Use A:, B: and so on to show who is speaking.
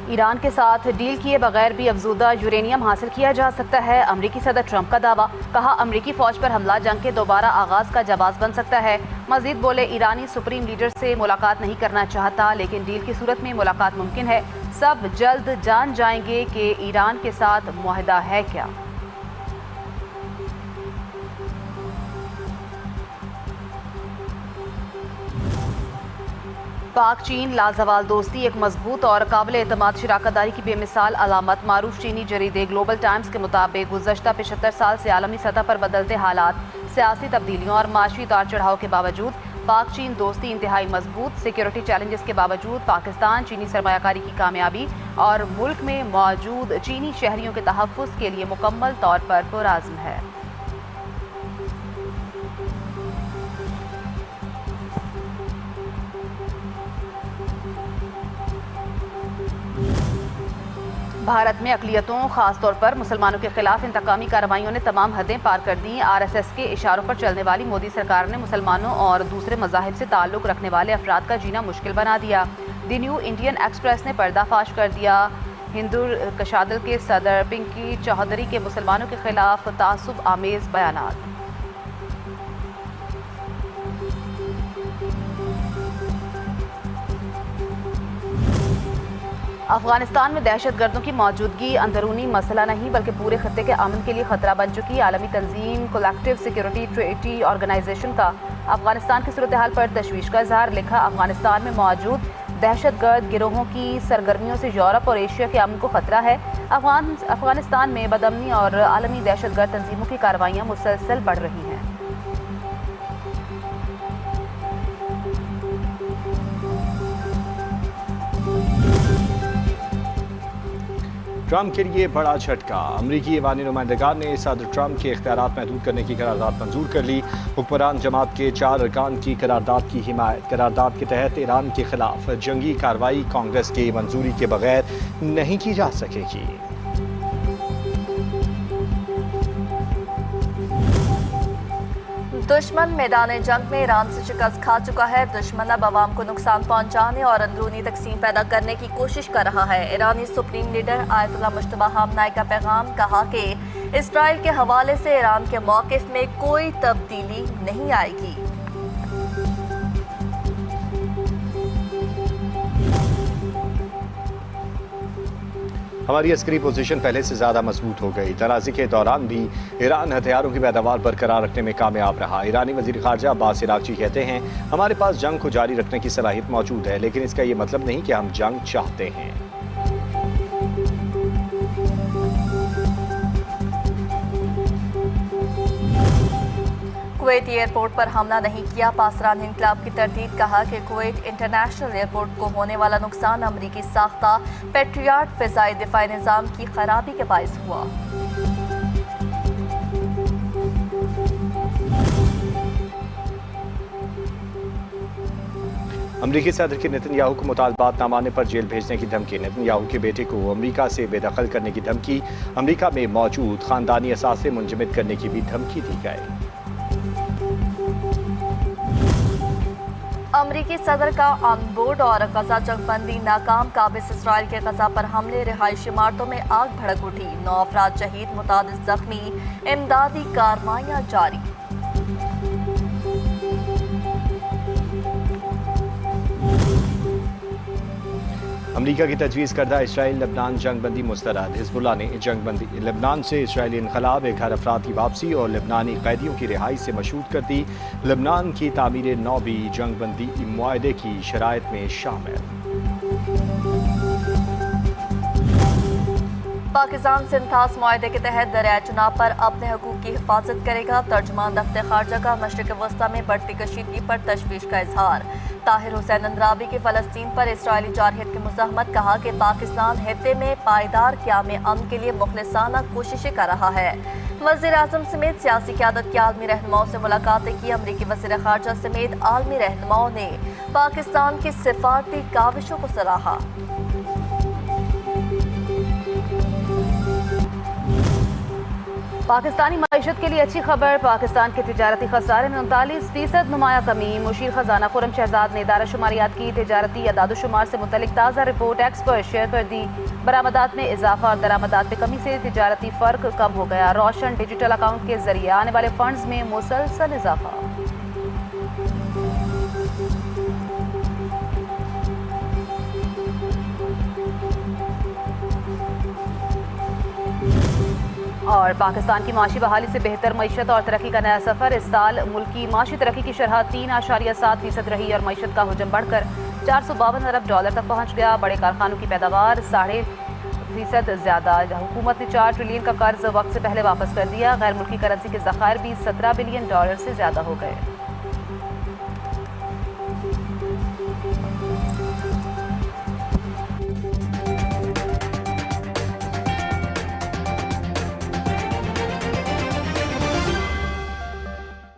A: Iran के साथ deal किए बगैर भी अफजूदा यूरेनियम हासिल किया जा सकता है। अमरीकी सदर ट्रंप का दावा, कहा अमरीकी फौज पर हमला जंग के दोबारा आगाज का जवाब बन सकता है। मजीद बोले, ईरानी सुप्रीम लीडर से मुलाकात नहीं करना चाहता, लेकिन डील की सूरत में मुलाकात मुमकिन है। सब जल्द जान जाएंगे कि ईरान के साथ मुआहदा है क्या। पाक चीन लाजवाल दोस्ती एक मजबूत और काबिल एतमाद शराकतदारी की बेमिसाल अलामत। मारूफ चीनी जरीदे ग्लोबल टाइम्स के मुताबिक गुज़श्ता 75 साल से आलमी सतह पर बदलते हालात, सियासी तब्दीलियों और माशी उतार चढ़ाव के बावजूद पाक चीन दोस्ती इंतहाई मजबूत। सिक्योरिटी चैलेंजेस के बावजूद पाकिस्तान चीनी सरमायाकारी की कामयाबी और मुल्क में मौजूद चीनी शहरियों के तहफ़्फ़ुज़ के लिए मुकम्मल तौर पर पुरअज़्म है। भारत में अक़लियतों, खासतौर पर मुसलमानों के खिलाफ इंतकामी कार्रवाइयों ने तमाम हदें पार कर दी। RSS के इशारों पर चलने वाली मोदी सरकार ने मुसलमानों और दूसरे मज़ाहिब से ताल्लुक़ रखने वाले अफराद का जीना मुश्किल बना दिया। द न्यू इंडियन एक्सप्रेस ने पर्दाफाश कर दिया। हिंदू कशादल के सदर पिंकी चौधरी के मुसलमानों के खिलाफ तासुब आमेज़ बयानात। अफगानिस्तान में दहशतगर्दों की मौजूदगी अंदरूनी मसला नहीं बल्कि पूरे खत्ते के अमन के लिए खतरा बन चुकी। आलमी तंजीम कोलेक्टिव सिक्योरिटी ट्रीटी ऑर्गेनाइजेशन का अफगानिस्तान की सूरत हाल पर तशवीश का इजहार। लिखा, अफगानिस्तान में मौजूद दहशतगर्द गिरोहों की सरगर्मियों से यूरोप और एशिया के अमन को खतरा है। अफगानिस्तान में बदअमनी और आलमी दहशतगर्द तंजीमों की कार्रवाइयाँ मुसलसल बढ़ रही हैं।
B: ट्रंप के लिए बड़ा झटका। अमरीकी ऐवानी नुमाइंदगान ने सदर ट्रंप के इख्तियारात महदूद करने की करारदाद मंजूर कर ली। हुक्मरान जमात के 4 अरकान की करारदाद की हिमायत। करारदाद के तहत ईरान के खिलाफ जंगी कार्रवाई कांग्रेस की मंजूरी के बगैर नहीं की जा सकेगी।
C: दुश्मन मैदान जंग में ईरान से शिकस्त खा चुका है। दुश्मन अब अवाम को नुकसान पहुंचाने और अंदरूनी तकसीम पैदा करने की कोशिश कर रहा है। ईरानी सुप्रीम लीडर आयतुल्लाह मुज्तबा खामनेई का पैगाम, कहा कि इसराइल के हवाले से ईरान के मौक़िफ़ में कोई तब्दीली नहीं आएगी।
B: हमारी अस्करी पोजीशन पहले से ज़्यादा मजबूत हो गई। तनाज़े के दौरान भी ईरान हथियारों की पैदावार बरकरार रखने में कामयाब रहा। ईरानी वज़ीर ख़ारजा अब्बास इराक़ची कहते हैं, हमारे पास जंग को जारी रखने की सलाहियत मौजूद है, लेकिन इसका ये मतलब नहीं कि हम जंग चाहते हैं।
C: कुवैत एयरपोर्ट पर हमला नहीं किया, पासरान इनकलाब की तरदीद। कहा कि कुवैत इंटरनेशनल एयरपोर्ट को होने वाला नुकसान अमरीकी साख्ता पेट्रियाट फ़िज़ाई दिफ़ाई निज़ाम की खराबी के बाइस हुआ।
B: अमरीकी सदर की नेतन्याहू को मुतालबात न मानने पर जेल भेजने की धमकी। नेतन्याहू के बेटे को अमरीका से बेदखल करने की धमकी। अमरीका में मौजूद खानदानी असासे मुंजमद करने की भी धमकी दी गई।
C: अमरीकी सदर का ऑन बोर्ड और गजा जंगबंदी नाकाम। काबिज इसराइल के गजा पर हमले, रिहायशी इमारतों में आग भड़क उठी। 9 अफराद शहीद, मुतादिद जख्मी। इमदादी कार्रवाइयाँ जारी।
B: अमरीका की तजवीज़ करदा इसराइल लबनान जंगबंदी मुस्तरद। हिजबुल्लाह ने जंगबंदी लबनान से इसराइली इनकलाब, 11 अफराद की वापसी और लबनानी कैदियों की रिहाई से मशहूद कर दी। लबनान की तामीर नौ भी जंगबंदी मुआहदे की शराइत में शामिल।
C: पाकिस्तान सिंथास मुआहदे के तहत दरिया चुनाव पर अपने हकूक़ की हिफाजत करेगा। तर्जुमान दफ्तर खारजा का मशरिक़ वस्ता में बढ़ती कशीदगी पर तशवीश का इजहार। ताहिर हुसैन अंद्राबी की फ़लस्तीन पर इसराइली जारहियत की मुज़ाहमत। कहा कि पाकिस्तान हित्ते में पायदार क़याम अमन के लिए मुखलिसाना कोशिशें कर रहा है। वज़ीर आज़म समेत सियासी क़यादत के आलमी रहनुमाओं से मुलाकातें की। अमरीकी वज़ीर ख़ारजा समेत आलमी रहनुमाओं ने पाकिस्तान की सिफारती काविशों को सराहा।
A: पाकिस्तानी मईशत के लिए अच्छी खबर। पाकिस्तान के तिजारती खसारे में 39% नुमाया कमी। मुशीर खजाना खुरम शहजाद ने इदारा शुमारियात की तिजारती अदादुशुमार से मुतल्लिक ताज़ा रिपोर्ट एक्स पर शेयर कर दी। बरामदात में इजाफा और दरामदात में कमी से तिजारती फ़र्क कम हो गया। रोशन डिजिटल अकाउंट के जरिए आने वाले फंड्स में मुसलसल इजाफा। और पाकिस्तान की माशी बहाली से बेहतर मईशत और तरक्की का नया सफ़र। इस साल मुल्क की माशी तरक्की की शरह 3.7% रही और मईशत का हुजम बढ़कर $452 अरब तक पहुँच गया। बड़े कारखानों की पैदावार 0.5% ज़्यादा। हुकूमत ने $4 ट्रिलियन का कर्ज वक्त से पहले वापस कर दिया। गैर मुल्की करेंसी के ज़खायर भी $17 बिलियन से ज़्यादा हो गए।